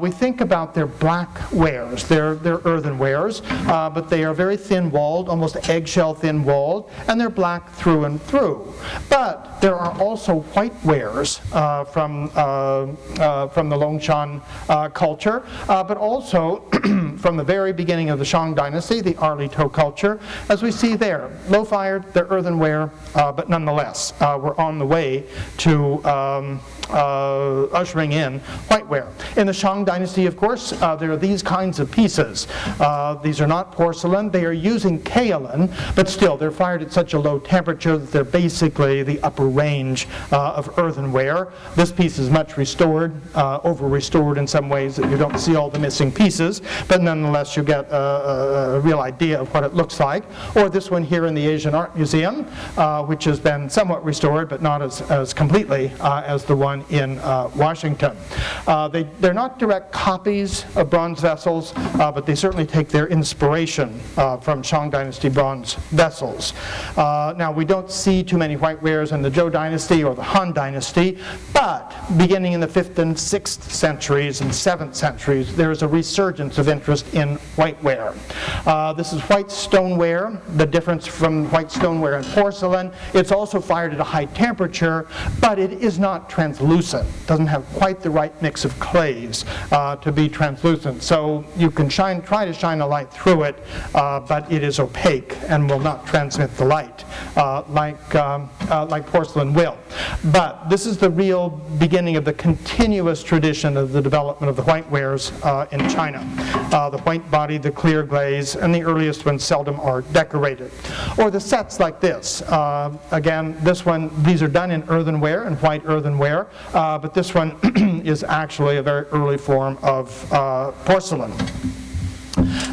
Speaker 1: we think about their black wares, their earthenwares, but they are very thin-walled, almost eggshell thin-walled, and they're black through and through. But there are also white wares from the Longshan culture, but also from the very beginning of the Shang Dynasty, the Arlito culture, as we see there. Low-fired, they're earthenware, but nonetheless, we're on the way to ushering in whiteware. In the Shang Dynasty, of course, there are these kinds of pieces. These are not porcelain. They are using kaolin, but still, they're fired at such a low temperature that they're basically the upper range of earthenware. This piece is much restored, over-restored in some ways that you don't see all the missing pieces, but nonetheless, you get a real idea of what it looks like. Or this one here in the Asian Art Museum, which has been somewhat restored, but not as completely as the one one in Washington. They're not direct copies of bronze vessels, but they certainly take their inspiration from Shang Dynasty bronze vessels. Now, we don't see too many whitewares in the Zhou Dynasty or the Han Dynasty, but beginning in the 5th and 6th centuries and 7th centuries, there is a resurgence of interest in whiteware. This is white stoneware. The difference from white stoneware and porcelain, it's also fired at a high temperature, but it is not translucent. It doesn't have quite the right mix of clays to be translucent. So you can try to shine a light through it, but it is opaque and will not transmit the light like porcelain will. But this is the real beginning of the continuous tradition of the development of the whitewares in China. The white body, the clear glaze, and the earliest ones seldom are decorated. Or the sets like this. Again, this one, these are done in earthenware, in white earthenware, but this one is actually a very early form of porcelain.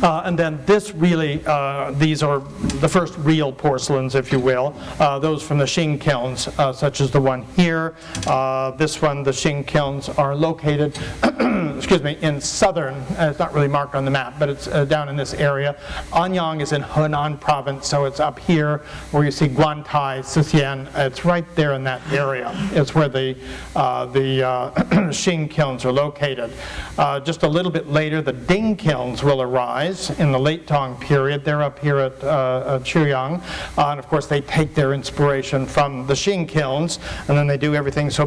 Speaker 1: And then this really, these are the first real porcelains, if you will, those from the Qing kilns, such as the one here. This one, the Qing kilns are located excuse me, in southern, it's not really marked on the map, but it's down in this area. Anyang is in Henan province, so it's up here where you see Guantai, Sisian. It's right there in that area. It's where the Qing kilns are located. Just a little bit later, the Ding kilns will arise in the late Tang period. They're up here at Chuyang, and of course they take their inspiration from the Qing kilns, and then they do everything so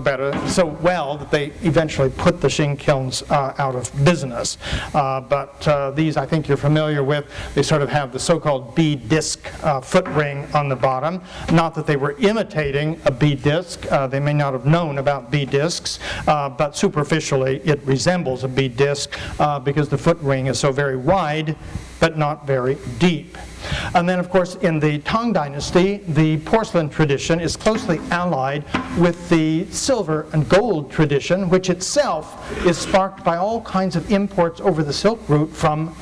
Speaker 1: well that they eventually put the Qing kilns out of business. But these I think you're familiar with. They sort of have the so-called bead disc foot ring on the bottom. Not that they were imitating a bead disc. They may not have known about bead discs, but superficially it resembles a bead disc because the foot ring is so very wide but not very deep. And then, of course, in the Tang Dynasty, the porcelain tradition is closely allied with the silver and gold tradition, which itself is sparked by all kinds of imports over the Silk Route from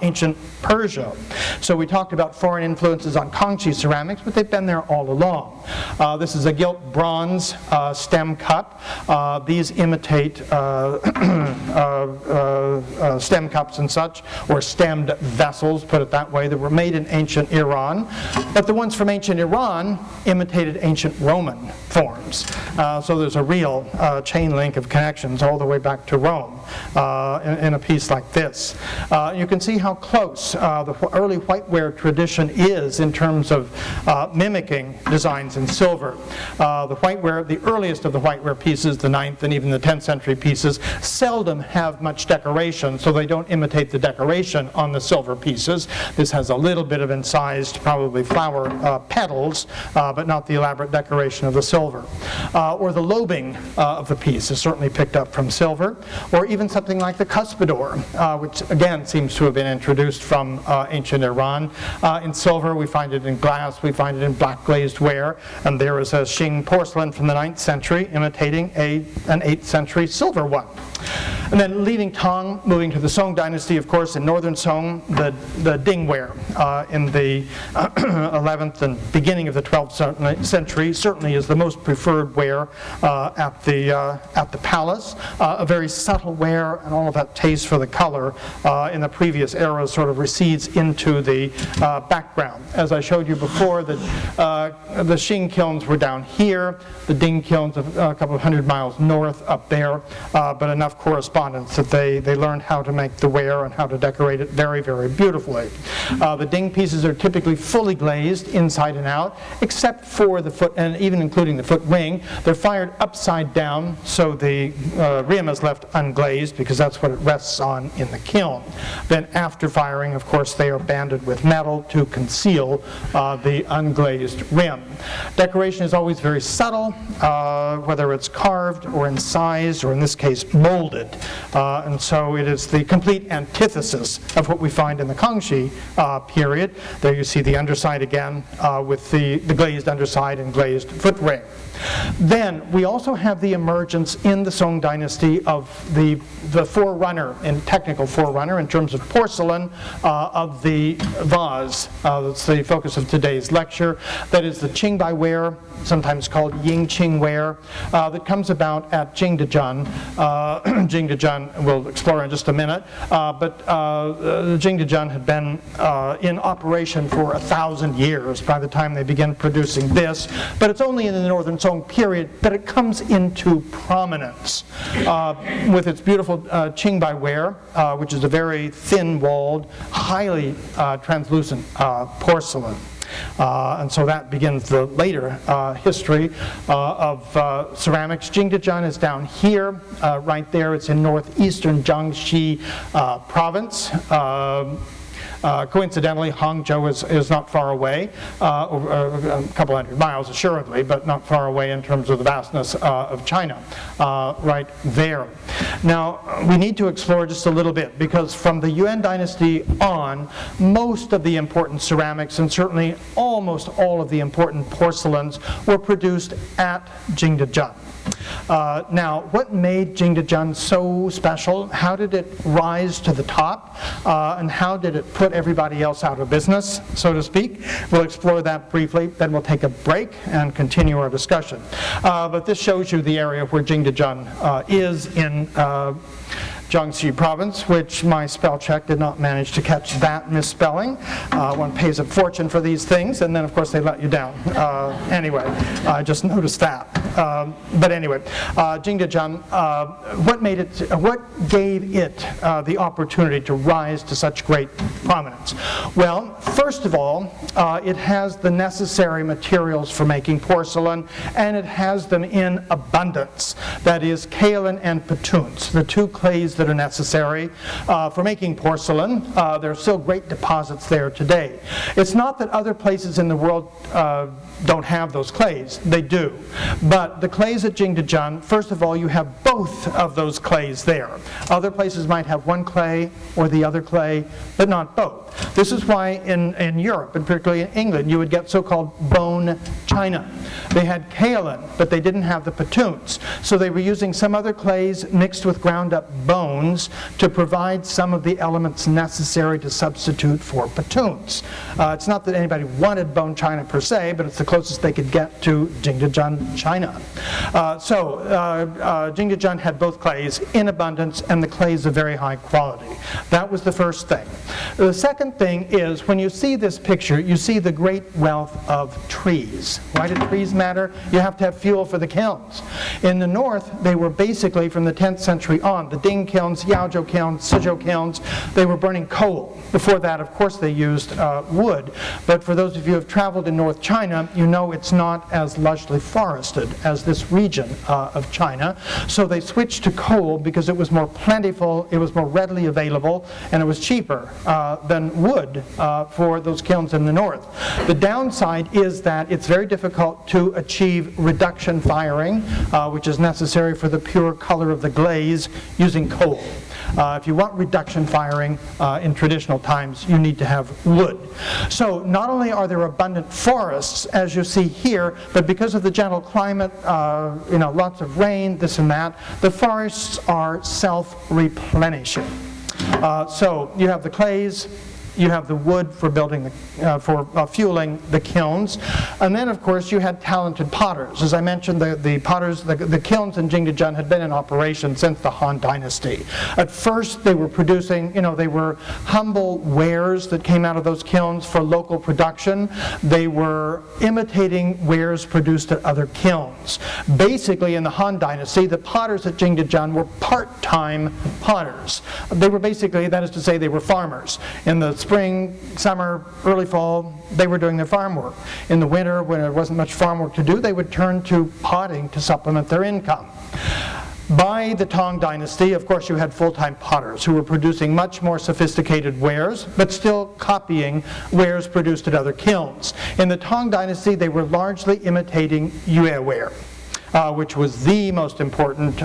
Speaker 1: ancient Persia. So we talked about foreign influences on Kangxi ceramics, but they've been there all along. This is a gilt bronze stem cup. These imitate stem cups and such, or stemmed vessels, put it that way, that were made in ancient Iran. But the ones from ancient Iran imitated ancient Roman forms. So there's a real chain link of connections all the way back to Rome in a piece like this. You can see how close the early whiteware tradition is in terms of mimicking designs in silver. The whiteware, the earliest of the whiteware pieces, the 9th and even the 10th century pieces, seldom have much decoration, so they don't imitate the decoration on the silver pieces. This has a little bit of incised, probably flower petals, but not the elaborate decoration of the silver. Or the lobing of the piece is certainly picked up from silver, or even something like the cuspidor, which again seems to have been introduced from ancient Iran. In silver, we find it in glass, we find it in black glazed ware, and there is a Qing porcelain from the 9th century imitating an 8th century silver one. And then leaving Tang, moving to the Song Dynasty, of course, in northern Song, the dingware in the 11th and beginning of the 12th century certainly is the most preferred ware at the palace. A very subtle ware, and all of that taste for the color in the previous era sort of recedes into the background. As I showed you before, the Qing kilns were down here, the Ding kilns a couple of hundred miles north up there, but enough correspondence that they learned how to make the ware and how to decorate it very, very beautifully. The Ding pieces are typically fully glazed inside and out, except for the foot, and even including the foot ring. They're fired upside down, so the rim is left unglazed because that's what it rests on in the kiln. Then after firing, of course, they are banded with metal to conceal the unglazed rim. Decoration is always very subtle, whether it's carved or incised, or in this case molded. And so it is the complete antithesis of what we find in the Kangxi period. There you see the underside again with the glazed underside and glazed foot ring. Then we also have the emergence in the Song dynasty of the forerunner, and technical forerunner in terms of porcelain, of the vase. That's the focus of today's lecture. That is the Qingbai ware, sometimes called Yingqing ware, that comes about at Jingdezhan. Jingdezhan we'll explore in just a minute, but Jingdezhan had been in operation for 1,000 years by the time they began producing this, but it's only in the Northern Song period that it comes into prominence with its beautiful Qingbai ware, which is a very thin-walled, highly translucent porcelain. And so that begins the later history of ceramics. Jingdezhan is down here, right there. It's in northeastern Jiangxi province. Coincidentally, Hangzhou is not far away, over a couple hundred miles assuredly, but not far away in terms of the vastness of China, right there. Now, we need to explore just a little bit, because from the Yuan dynasty on, most of the important ceramics, and certainly almost all of the important porcelains, were produced at Jingdezhan. Now, what made Jingdezhan so special? How did it rise to the top? And how did it put everybody else out of business, so to speak? We'll explore that briefly, then we'll take a break and continue our discussion. But this shows you the area where Jingdezhan is in Jiangxi province, which my spell check did not manage to catch that misspelling. One pays a fortune for these things, and then of course they let you down. Anyway, I just noticed that. But anyway, Jingdezhan, what gave it the opportunity to rise to such great prominence? Well, first of all, it has the necessary materials for making porcelain, and it has them in abundance. That is, kaolin and patuns, the two clays that are necessary for making porcelain. There are still great deposits there today. It's not that other places in the world don't have those clays. They do. But the clays at Jingdezhan, first of all, you have both of those clays there. Other places might have one clay or the other clay, but not both. This is why in Europe, and particularly in England, you would get so-called bone china. They had kaolin, but they didn't have the patuns. So they were using some other clays mixed with ground-up bones to provide some of the elements necessary to substitute for patuns. It's not that anybody wanted bone china per se, but it's the closest they could get to Jingdezhan china. Jingdezhan had both clays in abundance, and the clays of very high quality. That was the first thing. The second thing is, when you see this picture, you see the great wealth of trees. Why do trees matter? You have to have fuel for the kilns. In the north, they were basically, from the 10th century on, the Ding kilns, Yaozhou kilns, Suzhou kilns, they were burning coal. Before that, of course, they used wood. But for those of you who have traveled in North China, you know it's not as lushly forested as this region of China. So they switched to coal because it was more plentiful, it was more readily available, and it was cheaper than wood for those kilns in the north. The downside is that it's very difficult to achieve reduction firing, which is necessary for the pure color of the glaze using coal. If you want reduction firing in traditional times, you need to have wood. So not only are there abundant forests, as you see here, but because of the gentle climate, lots of rain, this and that, the forests are self-replenishing. So you have the clays, you have the wood for building fueling the kilns, and then of course you had talented potters. As I mentioned, the potters, the kilns in Jingdezhan had been in operation since the Han Dynasty. At first they were producing, they were humble wares that came out of those kilns for local production. They were imitating wares produced at other kilns. Basically, in the Han Dynasty, the potters at Jingdezhan were part-time potters. They were basically, that is to say, they were farmers. In the spring, summer, early fall, they were doing their farm work. In the winter, when there wasn't much farm work to do, they would turn to potting to supplement their income. By the Tang Dynasty, of course, you had full-time potters who were producing much more sophisticated wares, but still copying wares produced at other kilns. In the Tang Dynasty, they were largely imitating Yue ware. which was the most important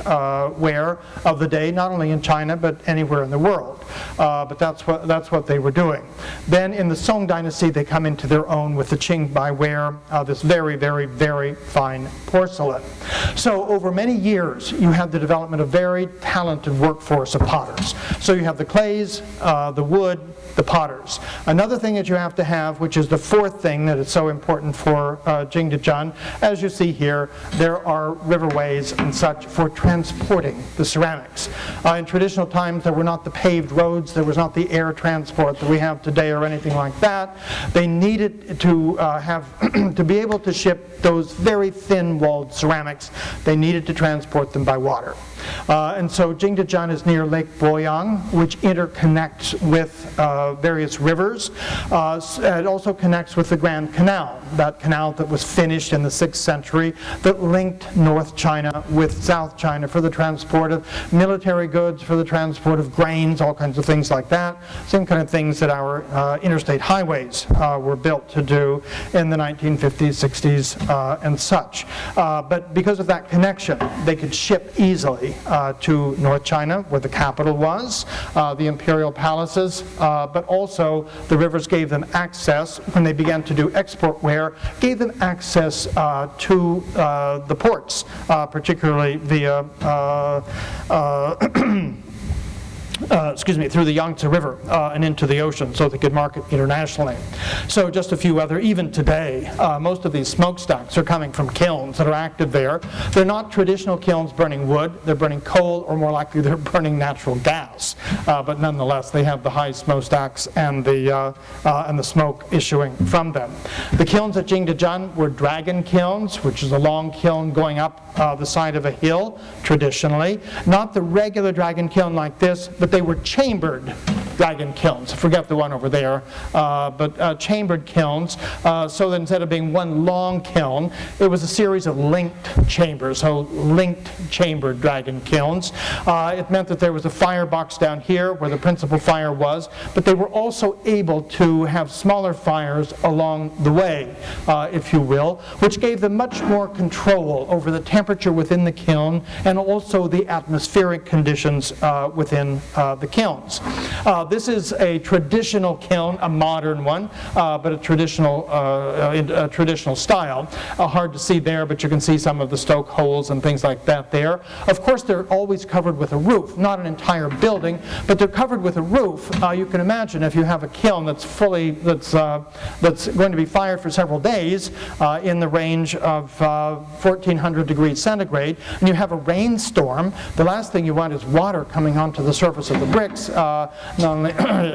Speaker 1: ware of the day, not only in China but anywhere in the world. But that's what they were doing. Then in the Song dynasty, they come into their own with the Qingbai ware, this very, very, very fine porcelain. So over many years, you have the development of very talented workforce of potters. So you have the clays, the wood, the potters. Another thing that you have to have, which is the fourth thing that is so important for Jingdezhan, as you see here, there are riverways and such for transporting the ceramics. In traditional times, there were not the paved roads, there was not the air transport that we have today or anything like that. They needed to to be able to ship those very thin-walled ceramics, they needed to transport them by water. And so Jingdezhan is near Lake Boyang, which interconnects with various rivers. It also connects with the Grand Canal, that canal that was finished in the 6th century that linked North China with South China for the transport of military goods, for the transport of grains, all kinds of things like that. Same kind of things that our interstate highways were built to do in the 1950s, 60s, and such. But because of that connection, they could ship easily to North China, where the capital was, the imperial palaces, but also the rivers gave them access, when they began to do export ware, gave them access to the ports, particularly via through the Yangtze River and into the ocean, so they could market internationally. So just a few other, even today, most of these smokestacks are coming from kilns that are active there. They're not traditional kilns burning wood, they're burning coal, or more likely they're burning natural gas. But nonetheless, they have the high smokestacks and the smoke issuing from them. The kilns at Jingdezhan were dragon kilns, which is a long kiln going up the side of a hill, traditionally. Not the regular dragon kiln like this, but they were chambered dragon kilns. Forget the one over there, but chambered kilns, so that instead of being one long kiln, it was a series of linked chambers, so linked chambered dragon kilns. It meant that there was a firebox down here where the principal fire was, but they were also able to have smaller fires along the way, if you will, which gave them much more control over the temperature within the kiln and also the atmospheric conditions within the kilns. This is a traditional kiln, a modern one, but a traditional style. Hard to see there, but you can see some of the stoke holes and things like that there. Of course, they're always covered with a roof, not an entire building, but they're covered with a roof. You can imagine if you have a kiln that's going to be fired for several days in the range of 1400 degrees centigrade, and you have a rainstorm, the last thing you want is water coming onto the surface of the bricks. Not only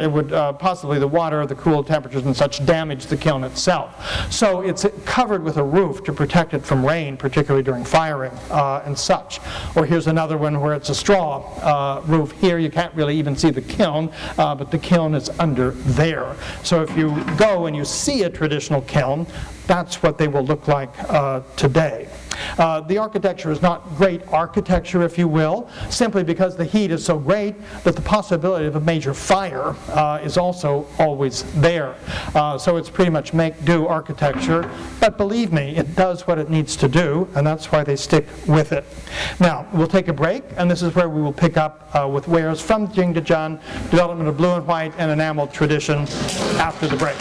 Speaker 1: it would possibly the water, the cool temperatures and such damage the kiln itself. So it's covered with a roof to protect it from rain, particularly during firing and such. Or here's another one where it's a straw roof here. You can't really even see the kiln, but the kiln is under there. So if you go and you see a traditional kiln, that's what they will look like today. The architecture is not great architecture, if you will, simply because the heat is so great that the possibility of a major fire is also always there. So it's pretty much make-do architecture, but believe me, it does what it needs to do, and that's why they stick with it. Now, we'll take a break, and this is where we will pick up with wares from Jingdezhan, development of blue and white and enameled tradition after the break.